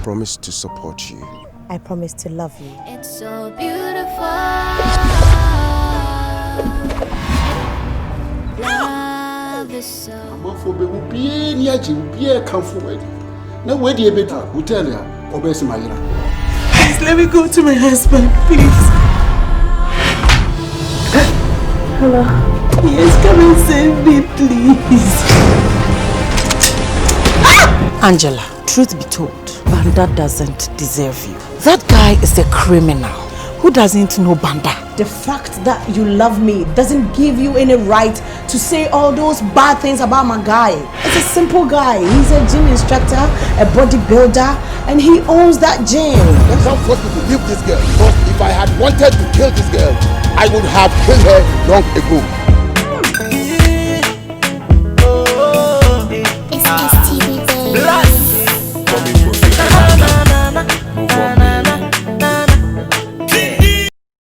promise to support you. I promise to love you. It's so beautiful. Love is so. Please let me go to my husband, please. Hello. Yes, come and save me, please. Angela, truth be told, Banda doesn't deserve you. That guy is a criminal. Who doesn't know Banda? The fact that you love me doesn't give you any right to say all those bad things about my guy. It's a simple guy. He's a gym instructor, a bodybuilder, and he owns that gym. Don't force me to leave this girl, because if I had wanted to kill this girl, I would have killed her long ago.